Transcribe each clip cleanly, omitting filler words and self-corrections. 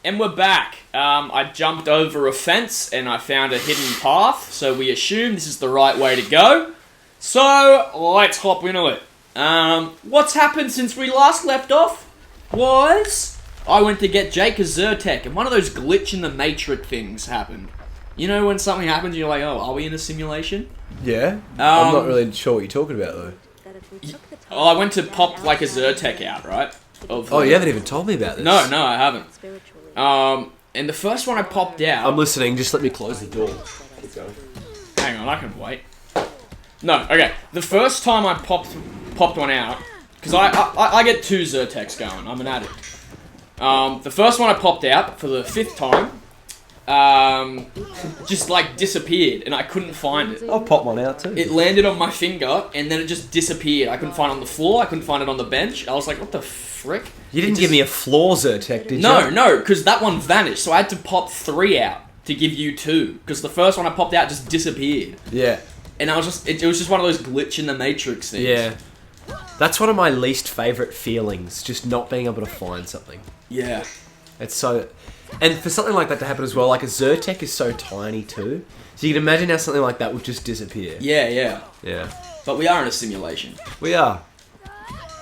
And we're back. I jumped over a fence and I found a hidden path, so we assume this is the right way to go. So, let's hop into it. What's happened since we last left off was I went to get Jake a Zyrtec, and one of those glitch in the matrix things happened. You know when something happens, you're like, oh, are we in a simulation? Yeah? I'm not really sure what you're talking about, though. Oh, I went to pop like a Zyrtec out, right? Oh, you haven't even told me about this. No, I haven't. And the first one I popped out... I'm listening, just let me close the door. Keep going. Hang on, I can wait. No, okay. The first time I popped one out, because I get 2 Zyrtecs going, I'm an addict. The first one I popped out for the 5th time, just like disappeared, and I couldn't find it. I'll pop one out too. It landed on my finger, and then it just disappeared. I couldn't find it on the floor, I couldn't find it on the bench. I was like, what the frick? You didn't give me a floor Zyrtec, did you? No, because that one vanished, so I had to pop 3 out to give you 2, because the first one I popped out just disappeared. Yeah. And I was just, it was just one of those glitch in the matrix things. Yeah. That's one of my least favourite feelings, just not being able to find something. Yeah. It's so... And for something like that to happen as well, like a Zyrtec is so tiny too. So you can imagine how something like that would just disappear. Yeah. Yeah. But we are in a simulation. We are.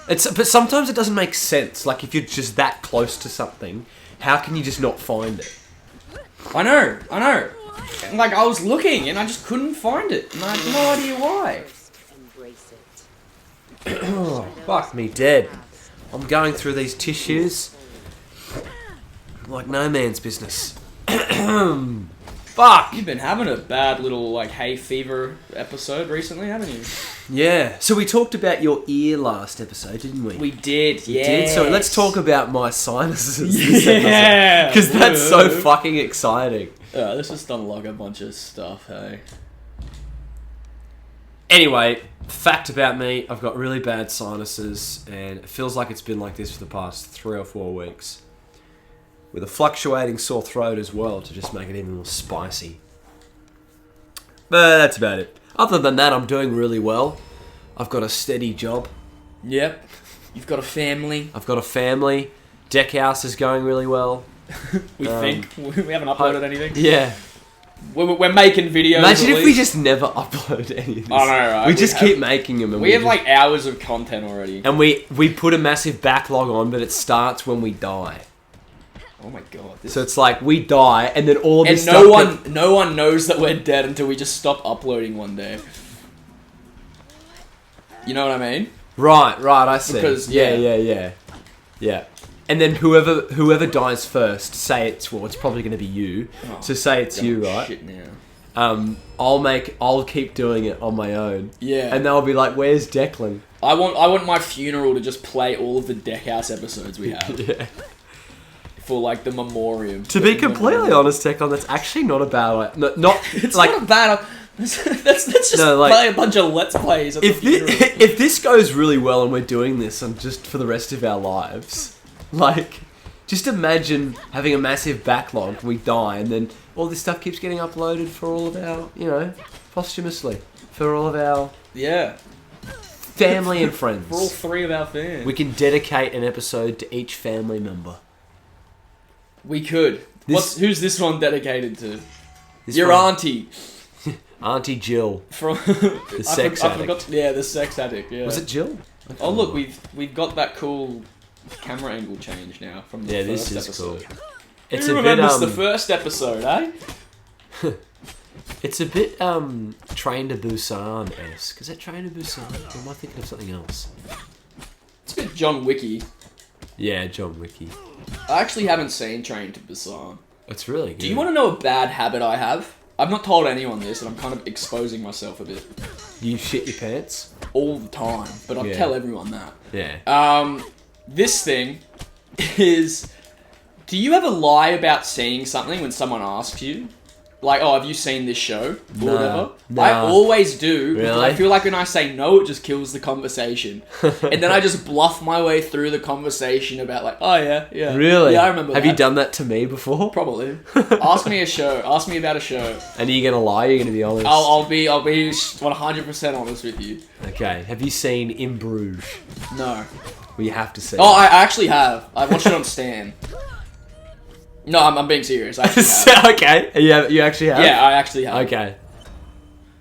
But sometimes it doesn't make sense. Like, if you're just that close to something, how can you just not find it? I know. And, like, I was looking, and I just couldn't find it. And I had no idea why. Oh, fuck me dead. I'm going through these tissues like no man's business. Fuck! You've been having a bad little, like, hay fever episode recently, haven't you? Yeah. So we talked about your ear last episode, didn't we? We did, yeah. Did. So let's talk about my sinuses this Yeah! Because that's so fucking exciting. Let's just unlock a bunch of stuff, hey? Anyway, fact about me, I've got really bad sinuses, and it feels like it's been like this for the past 3 or 4 weeks. With a fluctuating sore throat as well, to just make it even more spicy. But that's about it. Other than that, I'm doing really well. I've got a steady job. Yep. You've got a family. I've got a family. DeckHouse is going really well. We think. We haven't uploaded anything. Yeah. We're making videos. Imagine if we just never upload any of this. I know, right? We just keep making them. And we have like hours of content already. And we put a massive backlog on, but it starts when we die. Oh my god. So it's like, we die, and then all of this stuff... And no one knows that we're dead until we just stop uploading one day. You know what I mean? Right, I see. Because, Yeah. And then whoever dies first, say it's probably going to be you. Oh, so say it's you, right? Shit now. I'll keep doing it on my own. Yeah. And they'll be like, where's Declan? I want my funeral to just play all of the DeckHouse episodes we have. Yeah. For like the memoriam. To be completely honest, Declan, that's actually not a bad idea. It's like, not a bad. Let's just play a bunch of Let's Plays. If this goes really well and we're doing this and just for the rest of our lives, like, just imagine having a massive backlog. We die, and then all this stuff keeps getting uploaded for all of our, posthumously for all of our family and friends. For all 3 of our fans, we can dedicate an episode to each family member. We could. Who's this one dedicated to? Your auntie. Auntie Jill. From the sex addict. The sex addict, yeah. Was it Jill? Oh look, we've got that cool camera angle change now from the first episode. Cool. It's Who a remembers bit, the first episode, eh? It's a bit Train to Busan-esque. Is that Train to Busan? Or am I thinking of something else? It's a bit John Wicky. Yeah, John Wicky. I actually haven't seen Train to Busan. It's really good. Do you want to know a bad habit I have? I've not told anyone this, and I'm kind of exposing myself a bit. You shit your pants? All the time, but I tell everyone that. Yeah. This thing is... Do you ever lie about seeing something when someone asks you? Like, oh, have you seen this show? Or whatever? No. I always do. Really? Because I feel like when I say no, it just kills the conversation. And then I just bluff my way through the conversation about like, oh yeah. Really? Yeah, I remember Have you done that to me before? Probably. Ask me a show. Ask me about a show. And are you going to lie? Are you going to be honest? I'll be 100% honest with you. Okay. Have you seen In Bruges? No. Well, you have to see Oh, I actually have. I watched it on Stan. No, I'm being serious. I actually have. Okay. Yeah, you actually have? Yeah, I actually have. Okay.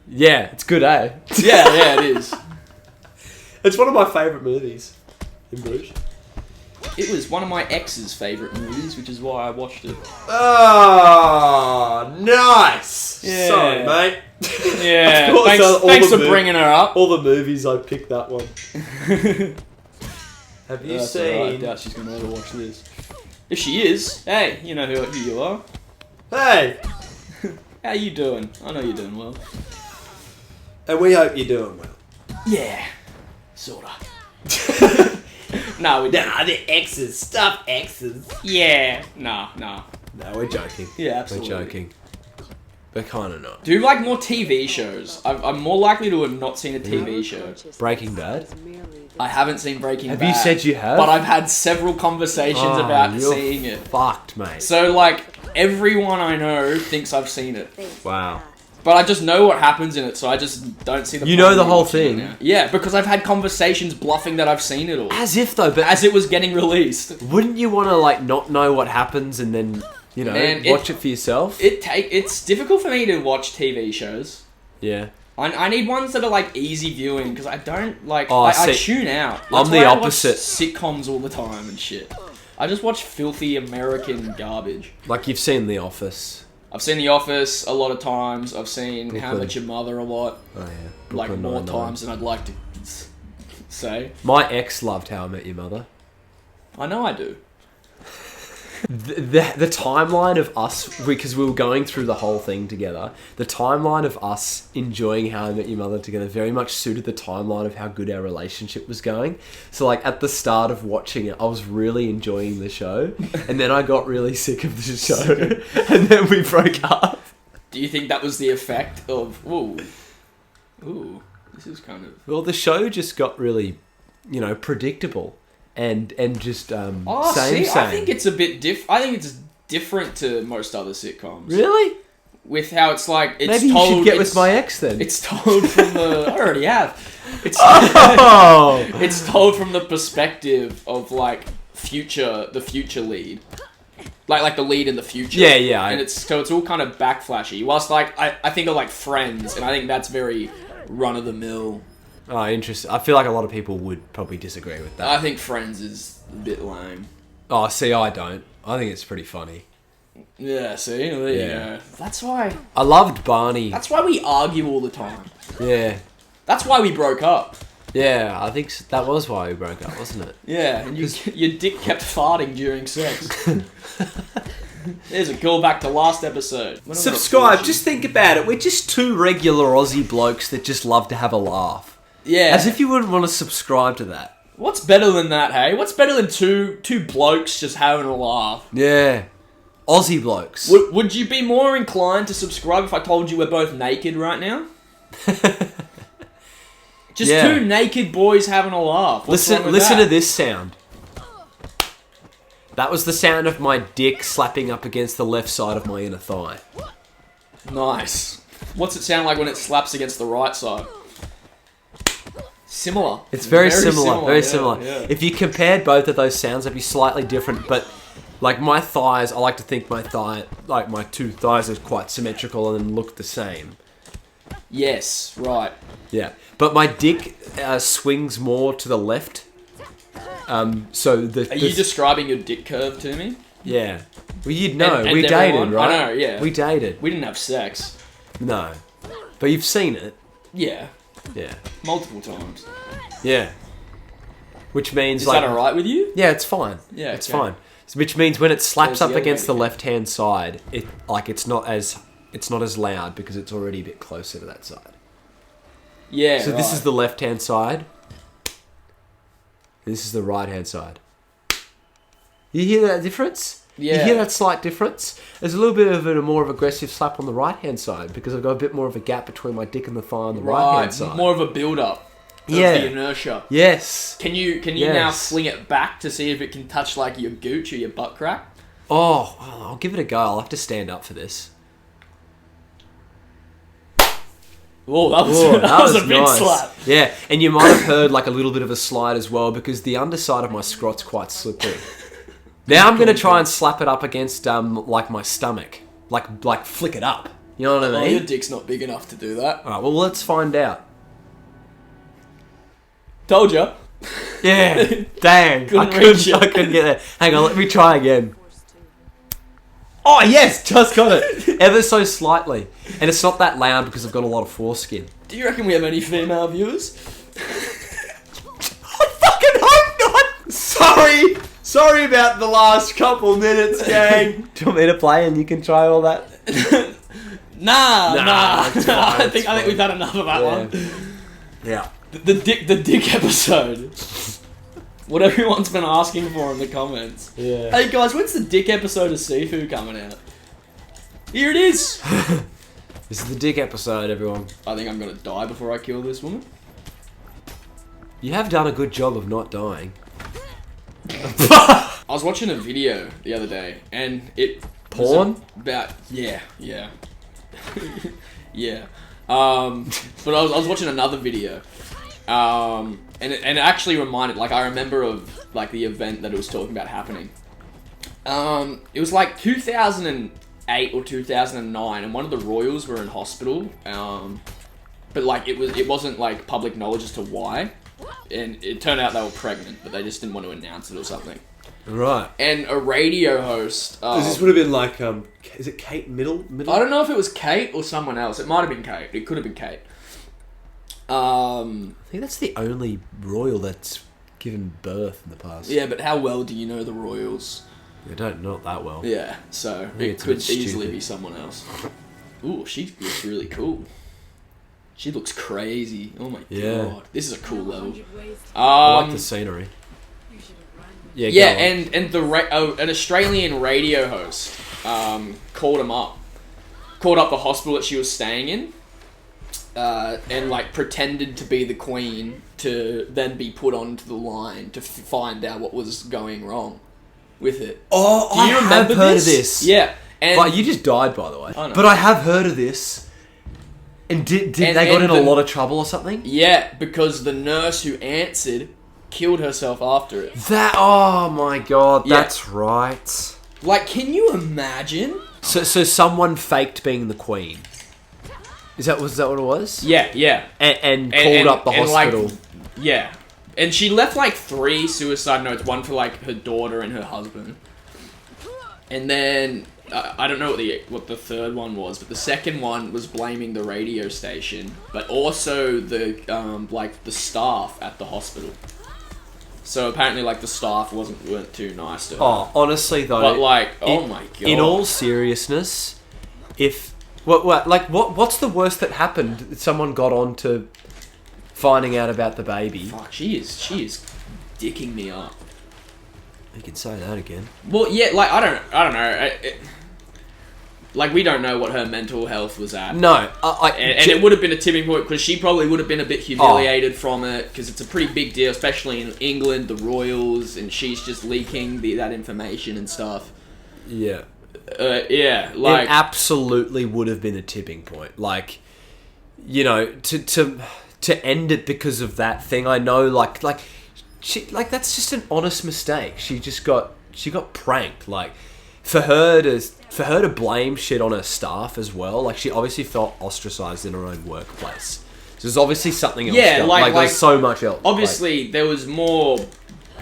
Yeah, it's good, eh? Yeah, it is. It's one of my favourite movies in Bruges. It was one of my ex's favourite movies, which is why I watched it. Oh, nice. Yeah. Sorry, mate. Yeah, Of course, thanks for bringing her up. All the movies, I picked that one. Have you That's seen... alright. I doubt she's going to ever watch this. If she is, hey, you know who you are. Hey! How you doing? I know you're doing well. And we hope you're doing well. Yeah, sorta. No, we don't. Nah, they're exes. Stuff exes. Yeah, nah. No, we're joking. Yeah, absolutely. We're joking. But kind of not. Do like more TV shows. I'm more likely to have not seen a TV show. Breaking Bad? I haven't seen Breaking Bad. Have you said you have? But I've had several conversations about you're seeing it. Fucked, mate. So like everyone I know thinks I've seen it. Wow. But I just know what happens in it, so I just don't see the point. You know the in whole watching it thing? now. Yeah, because I've had conversations bluffing that I've seen it all. As if though, but As it was getting released. wouldn't you want to like not know what happens and then, you know, Man, watch it for yourself? It's difficult for me to watch TV shows. Yeah. I need ones that are like easy viewing because I don't like. Oh, I see, tune out. I'm the why I watch opposite. sitcoms all the time and shit. I just watch filthy American garbage. Like you've seen The Office. I've seen The Office a lot of times. I've seen How I Brooklyn. Met Your Mother a lot. Oh yeah. Like Brooklyn more Nine-Nine. times than I'd like to say. My ex loved How I Met Your Mother. I know I do. The timeline of us, because we were going through the whole thing together, the timeline of us enjoying How I Met Your Mother together very much suited the timeline of how good our relationship was going. So like at the start of watching it, I was really enjoying the show, and then I got really sick of the show, and then we broke up. Do you think that was the effect of ooh, this is kind of Well, the show just got really, you know, predictable. And just same. I think it's a bit I think it's different to most other sitcoms. Really? With how it's like it's Maybe told. you should get it's- with my ex then. It's told from the. I already have. It's Oh! it's told from the perspective of like the future lead, like the lead in the future. Yeah. And it's all kind of backflashy. Whilst like I think of like Friends, and I think that's very run of the mill. Oh, interesting. I feel like a lot of people would probably disagree with that. I think Friends is a bit lame. Oh, see, I don't. I think it's pretty funny. Yeah, see, there you go. That's why. I loved Barney. That's why we argue all the time. Yeah. That's why we broke up. Yeah, I think that was why we broke up, wasn't it? Yeah, and your dick kept farting during sex. There's a callback to last episode. Subscribe. Just think about it. We're just two regular Aussie blokes that just love to have a laugh. Yeah. As if you wouldn't want to subscribe to that. What's better than that, hey? What's better than two blokes just having a laugh? Yeah. Aussie blokes. Would you be more inclined to subscribe if I told you we're both naked right now? Just Yeah. two naked boys having a laugh. What's wrong with Listen that? to this sound. That was the sound of my dick slapping up against the left side of my inner thigh. Nice. What's it sound like when it slaps against the right side? Similar. It's very similar. Very yeah, similar. yeah. If you compared both of those sounds, they'd be slightly different. But like my thighs, I like to think my two thighs are quite symmetrical and look the same. Yes, right. Yeah. But my dick swings more to the left. So the. Are you describing your dick curve to me? Yeah. Well, you'd know. And We dated, everyone? right? I know, yeah. We dated. We didn't have sex. No. But you've seen it. Yeah. Yeah. Multiple times. Yeah. Which means Is like. that alright with you? Yeah, it's fine. Yeah, it's okay. fine. So, which means when it slaps There's the up other against the way. left-hand side, it's not as loud because it's already a bit closer to that side. Yeah. So this is the left-hand side. This is the right-hand side. You hear that difference? Yeah. You hear that slight difference? There's a little bit of a more of aggressive slap on the right-hand side because I've got a bit more of a gap between my dick and the thigh on the right-hand side. More of a build-up. Of Yeah. the inertia. Yes. Can you Yes. now fling it back to see if it can touch like your gooch or your butt crack? Oh, well, I'll give it a go. I'll have to stand up for this. Oh, that was, Whoa, that was a big nice. slap. Yeah, and you might have heard like a little bit of a slide as well because the underside of my scrot's quite slippery. Now I'm gonna try and slap it up against like my stomach, like flick it up. You know what I mean? Your dick's not big enough to do that. All right. Well, let's find out. Told ya. Yeah. Dang. I couldn't get there. Hang on. Let me try again. Oh yes, just got it. Ever so slightly, and it's not that loud because I've got a lot of foreskin. Do you reckon we have any female viewers? I fucking hope not. Sorry about the last couple minutes, gang. Do you want me to play and you can try all that? Nah. It's fine, I think we've had enough of that one. Yeah. The dick episode. What everyone's been asking for in the comments. Yeah. Hey guys, when's the dick episode of Sifu coming out? Here it is. This is the dick episode, everyone. I think I'm gonna die before I kill this woman. You have done a good job of not dying. I was watching a video the other day, and it porn was about yeah. Yeah. But I was watching another video, and it actually reminded, like, I remember of like the event that it was talking about happening. It was like 2008 or 2009, and one of the royals were in hospital. But like it wasn't like public knowledge as to why, and it turned out they were pregnant, but they just didn't want to announce it or something. Right. And a radio host. This would have been like, is it Kate Middle? I don't know if it was Kate or someone else. It might have been Kate. It could have been Kate. I think that's the only royal that's given birth in the past. Yeah, but how well do you know the royals? I don't, not that well. Yeah, so it could easily be someone else. Ooh, she looks really cool. She looks crazy. Oh my god. This is a cool level. I like the scenery. Yeah, and an Australian radio host called up the hospital that she was staying in, and like pretended to be the queen to then be put onto the line to find out what was going wrong with it. Oh, do you remember heard of this. Yeah, and but you just died, by the way. I know. But I have heard of this. And did they got in a lot of trouble or something? Yeah, because the nurse who answered killed herself after it. Oh my god, Yeah. that's right. Like, can you imagine? So someone faked being the queen. Was that what it was? Yeah. And called up the hospital. Like, yeah. And she left like 3 suicide notes, one for like her daughter and her husband. And then I don't know what the third one was, but the second one was blaming the radio station, but also the the staff at the hospital. So apparently, like, the staff weren't too nice to her. Oh, honestly though. But like, oh my god. In all seriousness, what's the worst that happened? Someone got on to finding out about the baby. Fuck, she is dicking me up. You can say that again. Well, yeah, like, I don't know. Like, we don't know what her mental health was at. No. And it would have been a tipping point, because she probably would have been a bit humiliated from it, because it's a pretty big deal, especially in England, the royals, and she's just leaking that information and stuff. Yeah. Yeah, like... It absolutely would have been a tipping point. Like, you know, to end it because of that thing, I know, that's just an honest mistake. She got pranked. Like, for her to blame shit on her staff as well, like, she obviously felt ostracized in her own workplace. So there's obviously something else. Yeah, like there's so much else. Obviously, there was more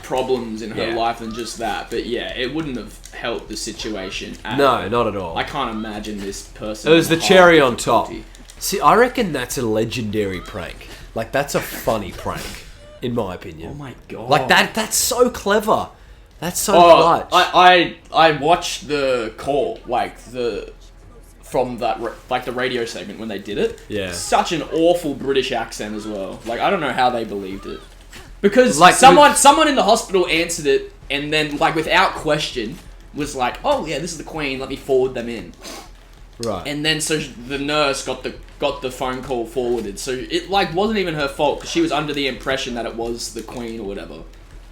problems in her life than just that, but yeah, it wouldn't have helped the situation at all. No, not at all. I can't imagine this person. It was the cherry on top. See, I reckon that's a legendary prank. Like, that's a funny prank, in my opinion. Oh my god! Like that's so clever. That's so clutch. I watched the call, from that the radio segment when they did it. Yeah. Such an awful British accent as well. Like, I don't know how they believed it. Because someone in the hospital answered it, and then, like, without question, was like, "Oh yeah, this is the Queen. Let me forward them in." Right. And then so the nurse got the phone call forwarded. So it wasn't even her fault, because she was under the impression that it was the Queen or whatever.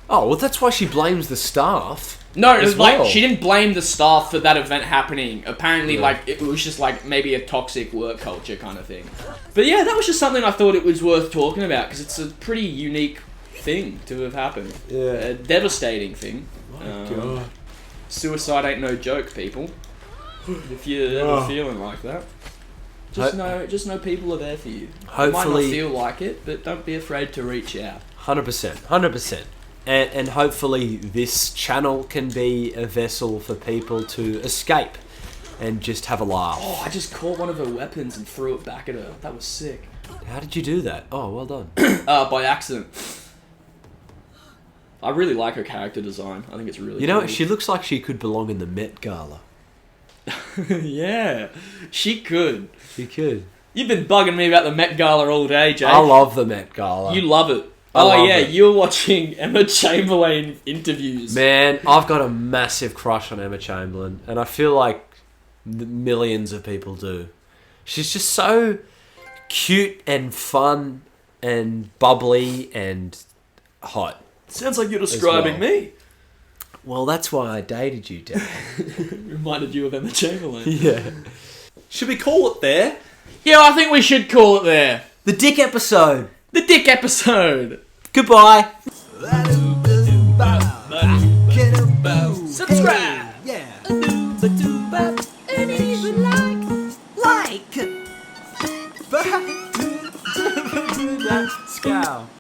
Oh well, that's why she blames the staff. No, it was she didn't blame the staff for that event happening. Apparently, it was just maybe a toxic work culture kind of thing. But yeah, that was just something I thought it was worth talking about, because it's a pretty unique thing to have happened. Yeah. A devastating thing. My God. suicide ain't no joke, people. If you're ever feeling like that, just know people are there for you. Hopefully, you might not feel like it, but don't be afraid to reach out. 100%. And hopefully this channel can be a vessel for people to escape and just have a laugh. Oh, I just caught one of her weapons and threw it back at her. That was sick. How did you do that? Oh, well done. By accident. I really like her character design. I think it's really cool. She looks like she could belong in the Met Gala. Yeah, she could. She could. You've been bugging me about the Met Gala all day, Jay. I love the Met Gala. You love it. I love it. You're watching Emma Chamberlain interviews. Man, I've got a massive crush on Emma Chamberlain, and I feel like millions of people do. She's just so cute and fun and bubbly and hot. Sounds like you're describing me. Well, that's why I dated you, Dad. Reminded you of Emma Chamberlain. Yeah. Should we call it there? Yeah, I think we should call it there. The Dick episode. The Dick episode. Goodbye. Subscribe.